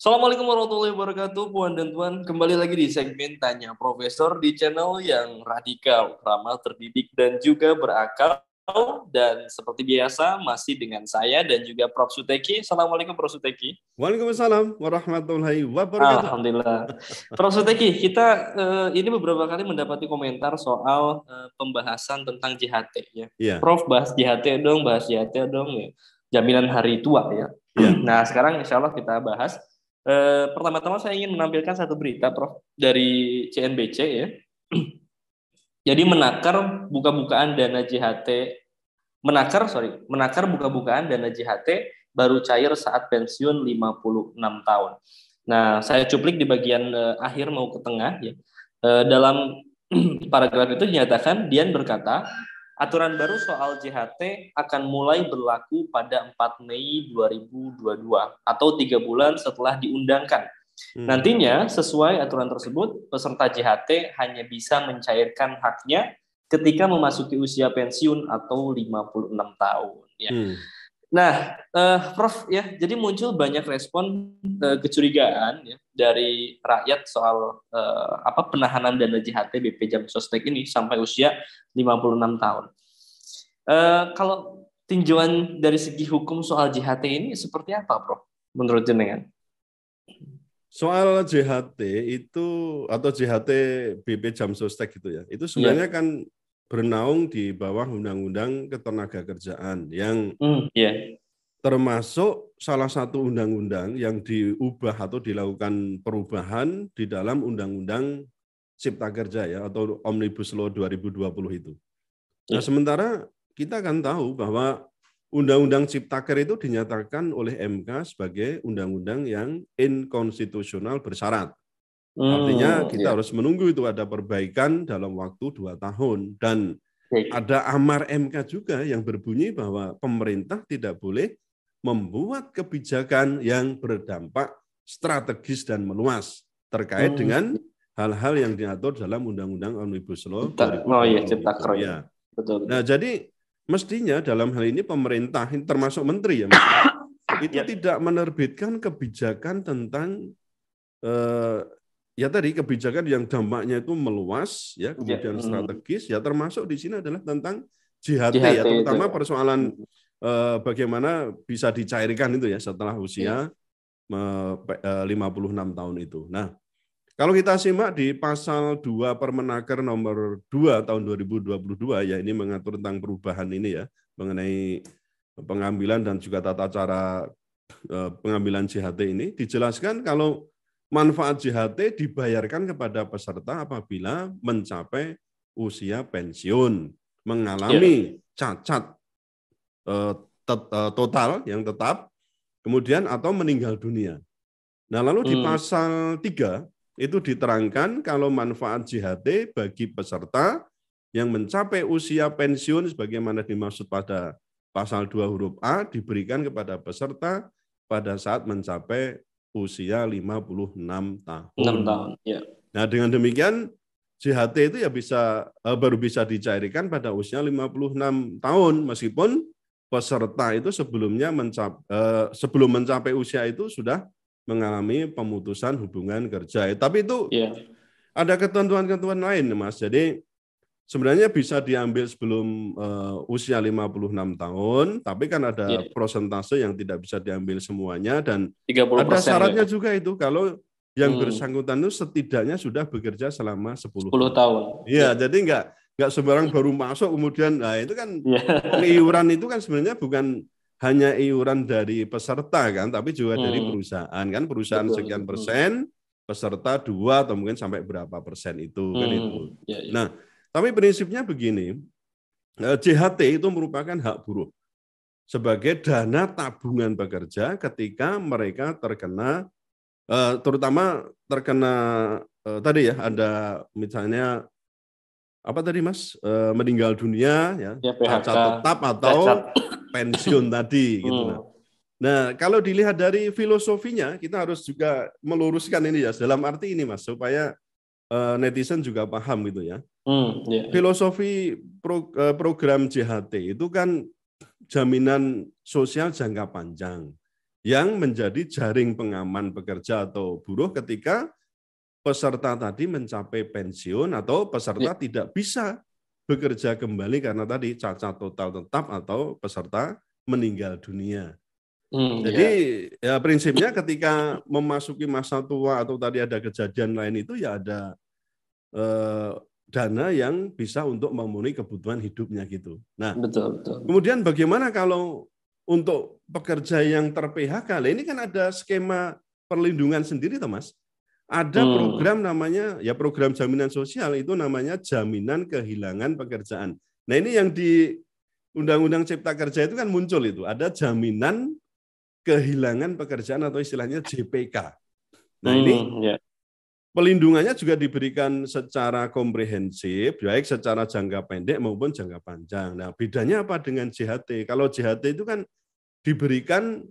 Assalamualaikum warahmatullahi wabarakatuh, Puan dan Tuan. Kembali lagi di segmen Tanya Profesor di channel yang radikal, ramah, terdidik, dan juga berakal. Dan seperti biasa, masih dengan saya dan juga Prof. Suteki. Assalamualaikum, Prof. Suteki. Waalaikumsalam warahmatullahi wabarakatuh. Alhamdulillah. Prof. Suteki, kita ini beberapa kali mendapati komentar soal pembahasan tentang JHT. Ya. Iya. Prof, bahas JHT dong, ya. Jaminan hari tua ya. Iya. Nah, sekarang insya Allah kita bahas. Pertama-tama saya ingin menampilkan satu berita, Prof, dari CNBC ya. Jadi menakar buka-bukaan dana JHT, menakar buka-bukaan dana JHT baru cair saat pensiun 56 tahun. Nah, saya cuplik di bagian akhir mau ke tengah ya. Dalam paragraf itu dinyatakan Dian berkata, aturan baru soal JHT akan mulai berlaku pada 4 Mei 2022 atau 3 bulan setelah diundangkan. Nantinya, sesuai aturan tersebut, peserta JHT hanya bisa mencairkan haknya ketika memasuki usia pensiun atau 56 tahun. Ya. Nah, Prof, ya, jadi muncul banyak respon kecurigaan ya, dari rakyat soal penahanan dana JHT BP Jam Sostek ini sampai usia 56 tahun. Kalau tinjauan dari segi hukum soal JHT ini seperti apa, Prof, menurut jenengan? Soal JHT itu atau JHT BP Jam Sostek gitu ya, itu sebenarnya kan bernaung di bawah Undang-Undang Ketenagakerjaan yang termasuk salah satu undang-undang yang diubah atau dilakukan perubahan di dalam Undang-Undang Cipta Kerja ya atau Omnibus Law 2020 itu. Nah, sementara kita kan tahu bahwa Undang-Undang Ciptaker itu dinyatakan oleh MK sebagai undang-undang yang inkonstitusional bersyarat. Artinya kita harus menunggu itu ada perbaikan dalam waktu 2 tahun. Dan ada amar MK juga yang berbunyi bahwa pemerintah tidak boleh membuat kebijakan yang berdampak strategis dan meluas terkait dengan hal-hal yang diatur dalam Undang-Undang Omnibus Law 2020 Ciptaker ya. Betul. Nah, jadi mestinya dalam hal ini pemerintah, termasuk menteri ya, itu tidak menerbitkan kebijakan tentang kebijakan yang dampaknya itu meluas ya, kemudian strategis ya, termasuk di sini adalah tentang JHT ya, terutama persoalan bagaimana bisa dicairkan itu ya setelah usia 56 tahun itu. Nah, kalau kita simak di pasal 2 Permenaker nomor 2 tahun 2022 ya, ini mengatur tentang perubahan ini ya, mengenai pengambilan dan juga tata cara pengambilan JHT ini, dijelaskan kalau manfaat JHT dibayarkan kepada peserta apabila mencapai usia pensiun, mengalami cacat total yang tetap, kemudian atau meninggal dunia. Nah, lalu di pasal 3 itu diterangkan kalau manfaat JHT bagi peserta yang mencapai usia pensiun sebagaimana dimaksud pada pasal 2 huruf A diberikan kepada peserta pada saat mencapai usia 56 tahun. 6 tahun, ya. Nah, dengan demikian JHT itu ya baru bisa dicairkan pada usia 56 tahun meskipun peserta itu sebelum mencapai usia itu sudah mengalami pemutusan hubungan kerja. Tapi itu ada ketentuan-ketentuan lain, Mas. Jadi sebenarnya bisa diambil sebelum usia 56 tahun, tapi kan ada persentase yang tidak bisa diambil semuanya dan ada syaratnya juga itu kalau yang bersangkutan itu setidaknya sudah bekerja selama 10 tahun. Iya, jadi enggak sembarang baru masuk kemudian itu kan iuran itu kan sebenarnya bukan hanya iuran dari peserta kan, tapi juga dari perusahaan kan, perusahaan sekian persen, peserta 2 atau mungkin sampai berapa persen itu kan itu. Nah, tapi prinsipnya begini, JHT itu merupakan hak buruh sebagai dana tabungan pekerja ketika mereka terkena, terutama terkena tadi ya ada misalnya apa tadi Mas, meninggal dunia ya, cacat tetap atau pensiun tadi gitu. Nah, kalau dilihat dari filosofinya kita harus juga meluruskan ini ya, dalam arti ini Mas supaya netizen juga paham gitu ya. Filosofi program JHT itu kan jaminan sosial jangka panjang yang menjadi jaring pengaman pekerja atau buruh ketika peserta tadi mencapai pensiun atau peserta tidak bisa bekerja kembali karena tadi cacat total tetap atau peserta meninggal dunia. Jadi ya prinsipnya ketika memasuki masa tua atau tadi ada kejadian lain itu ya ada dana yang bisa untuk memenuhi kebutuhan hidupnya gitu. Nah, betul. Kemudian bagaimana kalau untuk pekerja yang ter-PHK? Ini kan ada skema perlindungan sendiri, Mas. Ada program namanya ya program jaminan sosial itu namanya jaminan kehilangan pekerjaan. Nah, ini yang di Undang-Undang Cipta Kerja itu kan muncul itu, ada jaminan kehilangan pekerjaan atau istilahnya JPK. Nah, ini pelindungannya juga diberikan secara komprehensif, baik secara jangka pendek maupun jangka panjang. Nah, bedanya apa dengan JHT? Kalau JHT itu kan diberikan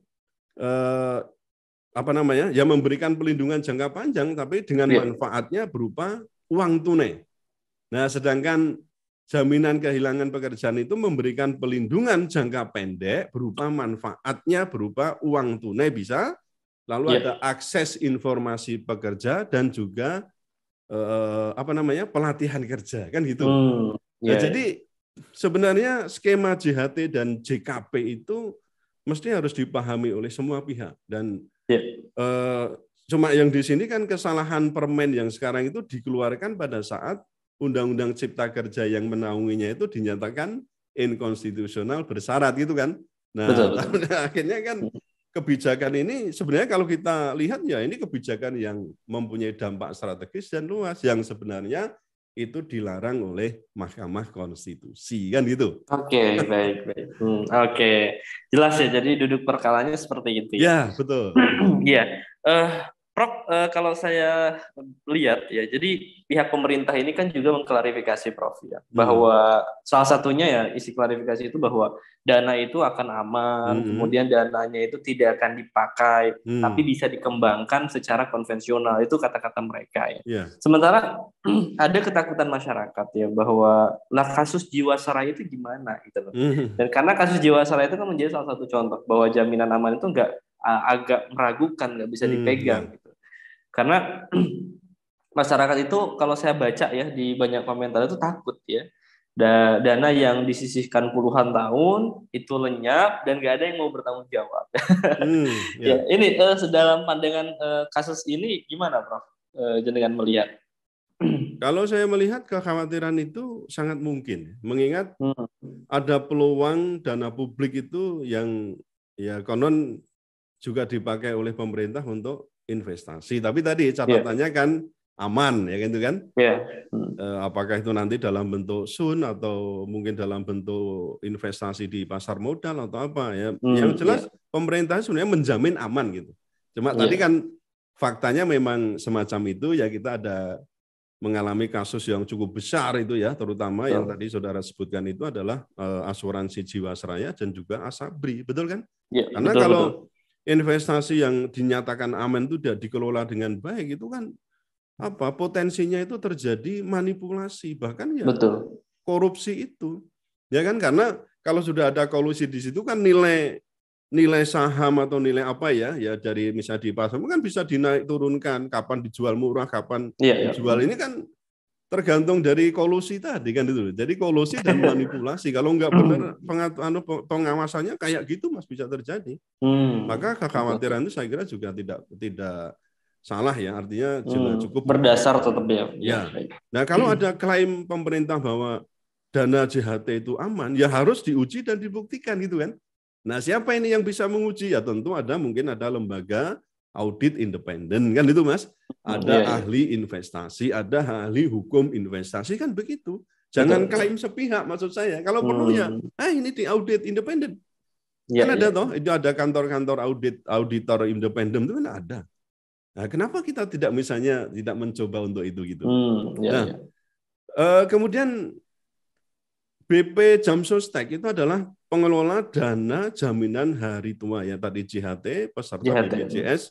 ya memberikan pelindungan jangka panjang, tapi dengan manfaatnya berupa uang tunai. Nah, sedangkan jaminan kehilangan pekerjaan itu memberikan pelindungan jangka pendek berupa manfaatnya berupa uang tunai bisa, lalu ada akses informasi pekerja dan juga pelatihan kerja kan gitu. Jadi sebenarnya skema JHT dan JKP itu mesti harus dipahami oleh semua pihak dan cuma yang di sini kan kesalahan permen yang sekarang itu dikeluarkan pada saat Undang-Undang Cipta Kerja yang menaunginya itu dinyatakan inkonstitusional bersyarat gitu kan. Nah, akhirnya kan kebijakan ini sebenarnya kalau kita lihat ya ini kebijakan yang mempunyai dampak strategis dan luas yang sebenarnya itu dilarang oleh Mahkamah Konstitusi kan gitu. Oke, baik. Oke, jelas ya. Jadi duduk perkalanya seperti itu ya. Ya, betul. Iya. Prof, kalau saya lihat ya, jadi pihak pemerintah ini kan juga mengklarifikasi Prof ya, bahwa salah satunya ya isi klarifikasi itu bahwa dana itu akan aman, kemudian dananya itu tidak akan dipakai, tapi bisa dikembangkan secara konvensional, itu kata-kata mereka ya. Sementara ada ketakutan masyarakat ya bahwa lah kasus jiwasraya itu gimana gitu loh. Dan karena kasus jiwasraya itu kan menjadi salah satu contoh bahwa jaminan aman itu agak meragukan, nggak bisa dipegang gitu. Karena masyarakat itu kalau saya baca ya di banyak komentar itu takut ya, dana yang disisihkan puluhan tahun itu lenyap dan nggak ada yang mau bertanggung jawab. Ya, ini sedalam pandangan kasus ini gimana Prof? Jenengan melihat? Kalau saya melihat kekhawatiran itu sangat mungkin, mengingat ada peluang dana publik itu yang ya konon juga dipakai oleh pemerintah untuk investasi. Tapi tadi catatannya kan aman, ya gitu kan? Apakah itu nanti dalam bentuk SUN atau mungkin dalam bentuk investasi di pasar modal atau apa ya? Yang jelas pemerintah sebenarnya menjamin aman gitu. Cuma tadi kan faktanya memang semacam itu ya, kita ada mengalami kasus yang cukup besar itu ya, terutama yang tadi saudara sebutkan itu adalah asuransi jiwasraya dan juga Asabri, betul kan? Karena kalau investasi yang dinyatakan aman itu tidak dikelola dengan baik itu kan potensinya itu terjadi manipulasi bahkan ya korupsi itu ya kan, karena kalau sudah ada kolusi di situ kan nilai saham atau nilai apa ya dari misalnya di pasar kan bisa dinaik turunkan, kapan dijual murah kapan dijual ini kan tergantung dari kolusi tadi kan itu. Jadi kolusi dan manipulasi kalau nggak benar pengawasannya kayak gitu Mas bisa terjadi. Maka kekhawatiran itu saya kira juga tidak salah ya, artinya juga cukup berdasar tetap ya. Nah, kalau ada klaim pemerintah bahwa dana JHT itu aman, ya harus diuji dan dibuktikan gitu kan. Nah, siapa ini yang bisa menguji? Ya tentu mungkin ada lembaga audit independen kan itu Mas. Ada ahli investasi, ada ahli hukum investasi kan begitu. Jangan klaim sepihak maksud saya. Kalau perlu ya, ini di audit independen. Kan ada toh, itu ada kantor-kantor auditor independen itu kan ada. Nah, kenapa kita tidak mencoba untuk itu gitu? Kemudian BP Jamsostek itu adalah pengelola dana jaminan hari tua ya tadi JHT peserta BPJS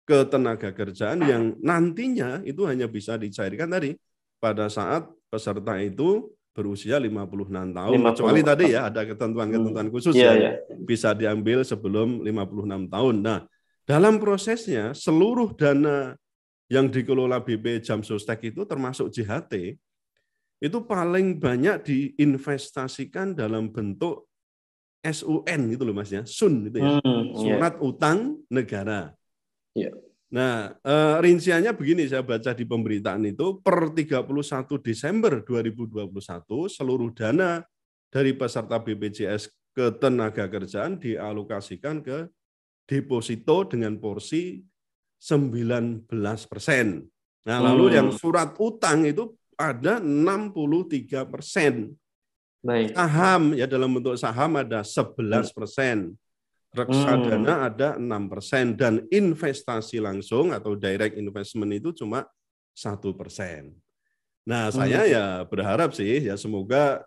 Ketenagakerjaan yang nantinya itu hanya bisa dicairkan tadi pada saat peserta itu berusia 56 tahun, kecuali tadi ya ada ketentuan-ketentuan khusus yang bisa diambil sebelum 56 tahun. Nah, dalam prosesnya seluruh dana yang dikelola BP Jam Sostek itu termasuk JHT, itu paling banyak diinvestasikan dalam bentuk SUN gitu loh Mas ya, SUN gitu ya, surat utang negara. Nah, rinciannya begini, saya baca di pemberitaan itu, per 31 Desember 2021, seluruh dana dari peserta BPJS Ketenagakerjaan dialokasikan ke deposito dengan porsi 19%. Nah, lalu yang surat utang itu ada 63%. Saham, ya dalam bentuk saham ada 11%. Reksadana ada 6% dan investasi langsung atau direct investment itu cuma 1%. Nah, saya ya berharap sih ya semoga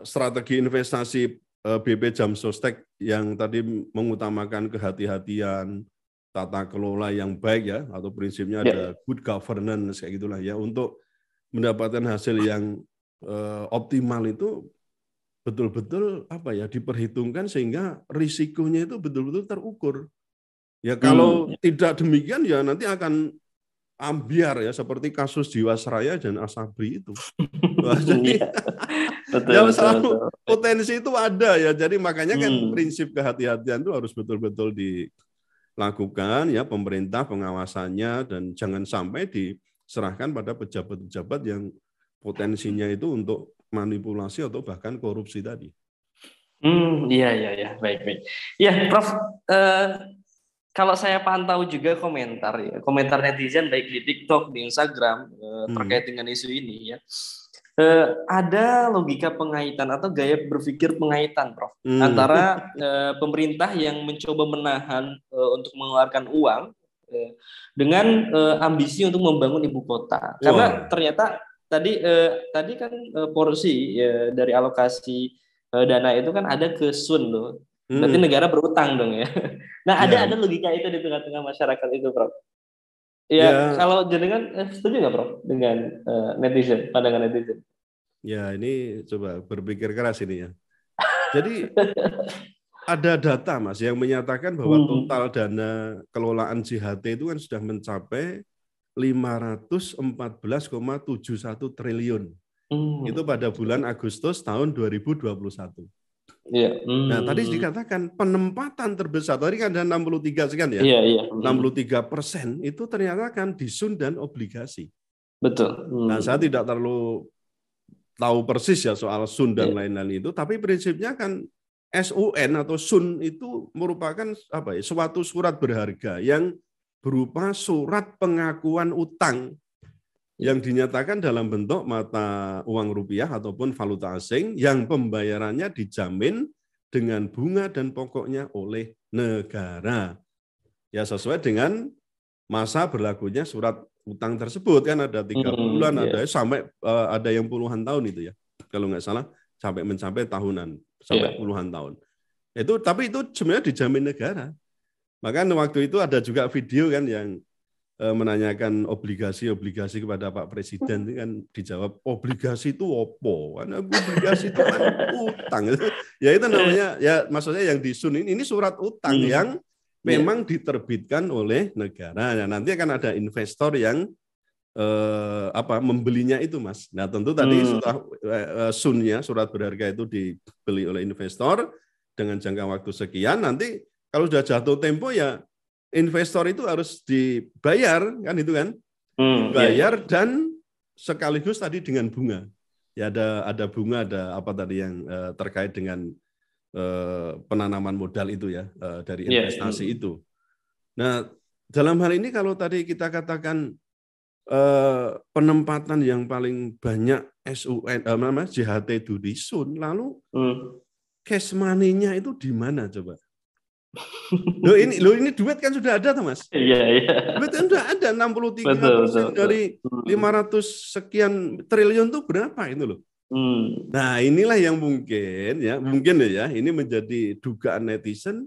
strategi investasi BP Jam Sostek yang tadi mengutamakan kehati-hatian, tata kelola yang baik ya, atau prinsipnya ada good governance kayak gitulah ya, untuk mendapatkan hasil yang optimal itu betul-betul diperhitungkan sehingga risikonya itu betul-betul terukur. Ya kalau tidak demikian ya nanti akan ambiar ya seperti kasus Jiwasraya dan Asabri itu. Jadi selalu potensi itu ada ya. Jadi makanya kan prinsip kehati-hatian itu harus betul-betul dilakukan ya, pemerintah pengawasannya, dan jangan sampai diserahkan pada pejabat-pejabat yang potensinya itu untuk manipulasi atau bahkan korupsi tadi. Iya, baik. Ya, Prof. Kalau saya pantau juga komentar netizen baik di TikTok, di Instagram terkait dengan isu ini ya, ada logika pengaitan atau gaya berpikir pengaitan, Prof. Antara pemerintah yang mencoba menahan untuk mengeluarkan uang dengan ambisi untuk membangun ibu kota, karena ternyata tadi kan porsi dari alokasi dana itu kan ada ke SUN loh. Berarti negara berutang dong ya. Nah, ada logika itu di tengah-tengah masyarakat itu, Prof. Ya. Kalau jenengan setuju nggak, Prof, dengan pandangan netizen? Ya, ini coba berpikir keras ini ya. Jadi ada data Mas yang menyatakan bahwa total dana kelolaan JHT itu kan sudah mencapai 514,71 triliun. Itu pada bulan Agustus tahun 2021. Nah, tadi dikatakan penempatan terbesar, tadi kan ada 63 sekian ya. 63% itu ternyata kan di SUN dan obligasi. Betul. Nah, saya tidak terlalu tahu persis ya soal SUN dan lain-lain itu, tapi prinsipnya kan SUN atau SUN itu merupakan suatu surat berharga yang berupa surat pengakuan utang yang dinyatakan dalam bentuk mata uang rupiah ataupun valuta asing yang pembayarannya dijamin dengan bunga dan pokoknya oleh negara. Ya sesuai dengan masa berlakunya surat utang tersebut, kan ada 3 bulan, ada sampai ada yang puluhan tahun itu ya. Kalau nggak salah sampai mencapai tahunan, sampai puluhan tahun. Tapi itu sebenarnya dijamin negara. Maka waktu itu ada juga video kan yang menanyakan obligasi kepada Pak Presiden, itu kan dijawab obligasi itu opo, karena obligasi itu kan utang. Ya itu namanya ya, maksudnya yang di SUN ini surat utang yang memang diterbitkan oleh negara. Nah, nanti akan ada investor yang membelinya itu, Mas. Nah, tentu tadi setelah SUN-nya, surat berharga itu dibeli oleh investor dengan jangka waktu sekian, nanti kalau sudah jatuh tempo ya investor itu harus dibayar, kan itu kan, dibayar dan sekaligus tadi dengan bunga. Ya ada bunga, ada apa tadi yang terkait dengan penanaman modal itu ya, dari investasi itu. Nah, dalam hal ini kalau tadi kita katakan penempatan yang paling banyak SUN, JHT itu di SUN, lalu cash money-nya itu di mana coba? Ini duit kan sudah ada, Mas. Iya. Duit kan sudah ada, 63% dari 500 sekian triliun itu berapa itu loh. Nah, inilah yang mungkin ya ini menjadi dugaan netizen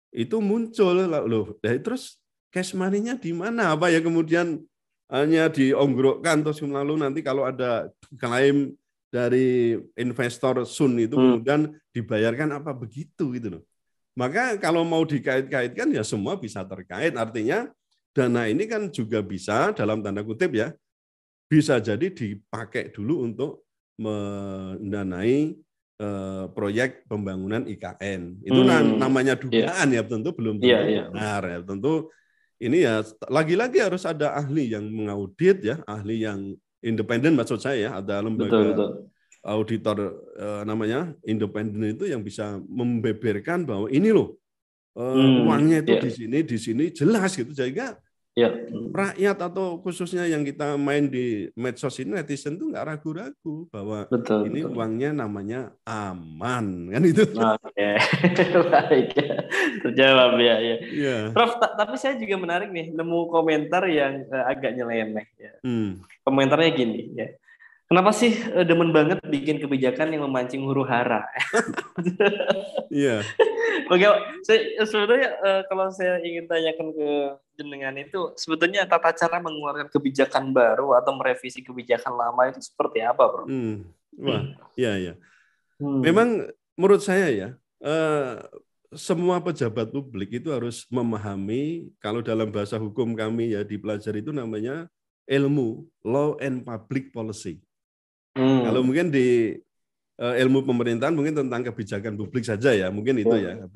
itu muncul loh. Terus cash money-nya di mana? Apa ya kemudian hanya diongrokkan terus lalu nanti kalau ada klaim dari investor Sun itu kemudian dibayarkan apa begitu gitu loh. Maka kalau mau dikait-kaitkan ya semua bisa terkait. Artinya dana ini kan juga bisa dalam tanda kutip ya, bisa jadi dipakai dulu untuk mendanai proyek pembangunan IKN. Itu namanya dugaan ya, tentu belum tentu benar ya. Tentu ini ya lagi-lagi harus ada ahli yang mengaudit ya, ahli yang independen maksud saya ya, ada lembaga auditor namanya independen itu yang bisa membeberkan bahwa ini loh uangnya itu di sini jelas gitu, sehingga rakyat atau khususnya yang kita main di medsos ini netizen tuh nggak ragu-ragu bahwa ini uangnya namanya aman kan itu. Oke. Baik ya. Terjawab ya. Prof, tapi saya juga menarik nih nemu komentar yang agak nyeleneh ya. Komentarnya gini ya. Kenapa sih demen banget bikin kebijakan yang memancing huru-hara? Iya. Sebenarnya kalau saya ingin tanyakan ke jenengan itu, sebetulnya tata cara mengeluarkan kebijakan baru atau merevisi kebijakan lama itu seperti apa, Bro? Wah, iya. Memang menurut saya ya, semua pejabat publik itu harus memahami, kalau dalam bahasa hukum kami ya dipelajari itu namanya ilmu law and public policy. Kalau mungkin di ilmu pemerintahan mungkin tentang kebijakan publik saja ya, mungkin itu ya.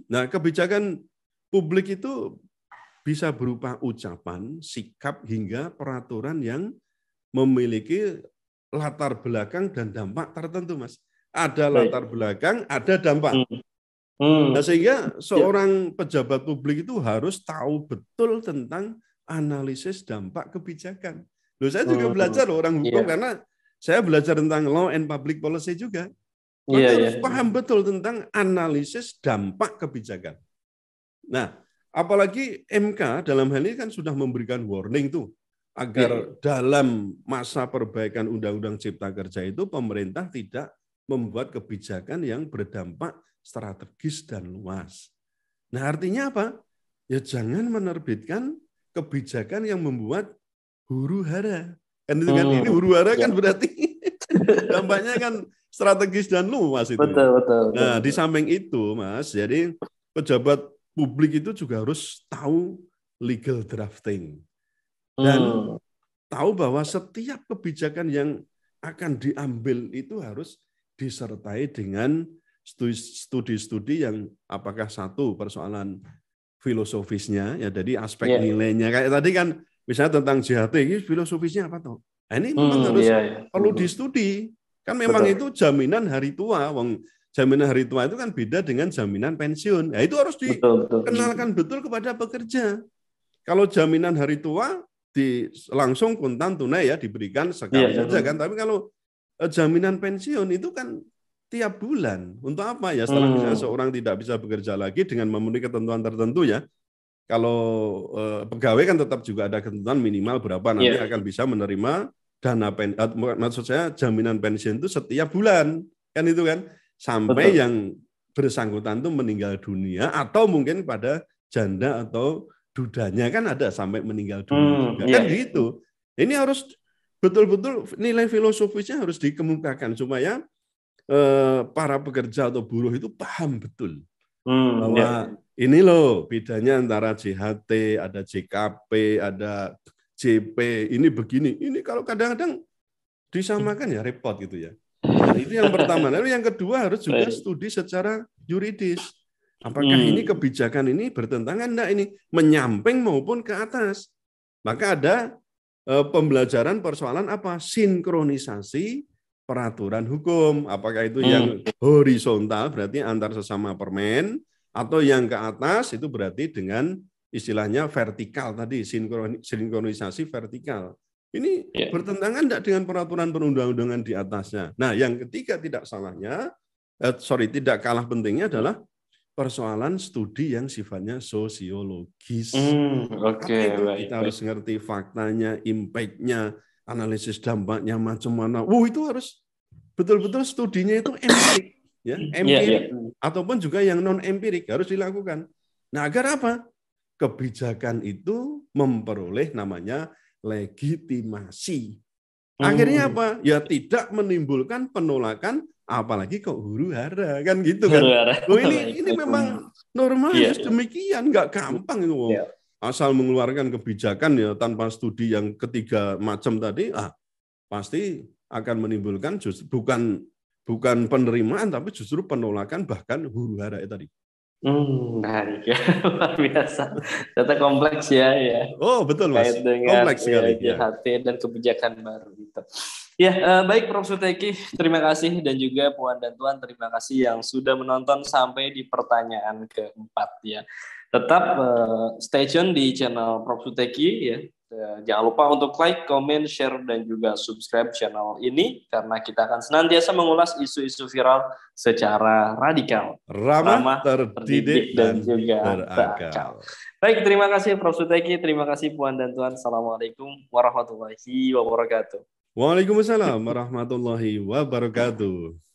Nah, kebijakan publik itu bisa berupa ucapan, sikap, hingga peraturan yang memiliki latar belakang dan dampak tertentu, Mas. Ada latar belakang, ada dampak. Nah, sehingga seorang pejabat publik itu harus tahu betul tentang analisis dampak kebijakan. Loh, saya juga belajar orang hukum karena saya belajar tentang law and public policy juga. Maka harus paham betul tentang analisis dampak kebijakan. Nah, apalagi MK dalam hal ini kan sudah memberikan warning tuh agar dalam masa perbaikan Undang-Undang Cipta Kerja itu pemerintah tidak membuat kebijakan yang berdampak strategis dan luas. Nah, artinya apa? Ya jangan menerbitkan kebijakan yang membuat huru-hara. Kan itu kan ini huru-hara kan berarti dampaknya kan strategis dan luas itu. Betul. Nah, di samping itu, Mas, jadi pejabat publik itu juga harus tahu legal drafting. Dan tahu bahwa setiap kebijakan yang akan diambil itu harus disertai dengan studi-studi yang apakah satu persoalan filosofisnya, ya jadi aspek nilainya. Kayak tadi kan misalnya tentang JHT, ini filosofisnya apa toh? Nah, ini memang harus perlu distudi. Kan memang itu jaminan hari tua. Jaminan hari tua itu kan beda dengan jaminan pensiun. Nah, itu harus dikenalkan betul kepada pekerja. Kalau jaminan hari tua langsung kontan tunai ya diberikan sekali saja kan. Tapi kalau jaminan pensiun itu kan tiap bulan. Untuk apa ya? Setelah misalnya seorang tidak bisa bekerja lagi dengan memenuhi ketentuan tertentu ya. Kalau pegawai kan tetap juga ada ketentuan minimal berapa nanti akan bisa menerima dana maksud saya jaminan pensiun itu setiap bulan kan itu kan sampai yang bersangkutan itu meninggal dunia atau mungkin pada janda atau dudanya kan ada sampai meninggal dunia juga kan gitu. Ini harus betul-betul nilai filosofisnya harus dikemukakan supaya para pekerja atau buruh itu paham betul bahwa ini loh bedanya antara JHT, ada JKP, ada JP, ini begini. Ini kalau kadang-kadang disamakan ya repot gitu ya. Nah, itu yang pertama. Lalu yang kedua harus juga studi secara yuridis. Apakah ini kebijakan ini bertentangan enggak ini menyamping maupun ke atas. Maka ada pembelajaran persoalan apa? Sinkronisasi peraturan hukum. Apakah itu yang horizontal berarti antar sesama permen atau yang ke atas itu berarti dengan istilahnya vertikal tadi, sinkronisasi vertikal. Ini bertentangan tidak dengan peraturan perundang-undangan di atasnya. Nah, yang ketiga tidak kalah pentingnya adalah persoalan studi yang sifatnya sosiologis. Kita harus ngerti faktanya, impact-nya, analisis dampaknya macam mana. Itu harus betul-betul studinya itu empirik, ya, empirik ataupun juga yang non empirik harus dilakukan. Nah, agar apa? kebijakan itu memperoleh namanya legitimasi. Akhirnya apa? Ya tidak menimbulkan penolakan, apalagi kok huru-hara kan gitu kan. Oh ini memang normalnya demikian, nggak gampang itu. Asal mengeluarkan kebijakan ya tanpa studi yang ketiga macam tadi, pasti akan menimbulkan justru bukan penerimaan tapi justru penolakan bahkan huru-hara tadi. Menarik ya, luar biasa. Ternyata kompleks ya. Oh betul Mas, kompleks sekali. JHT dan kebijakan baru gitu. Ya, baik Prof. Suteki, terima kasih, dan juga Puan dan Tuan, terima kasih yang sudah menonton sampai di pertanyaan keempat ya. Tetap stay tune di channel Prof. Suteki ya. Jangan lupa untuk like, comment, share, dan juga subscribe channel ini karena kita akan senantiasa mengulas isu-isu viral secara radikal, ramah, terdidik, dan juga berakal. Baik, terima kasih Prof. Suteki, terima kasih Puan dan Tuan. Assalamualaikum warahmatullahi wabarakatuh. Waalaikumsalam warahmatullahi wabarakatuh.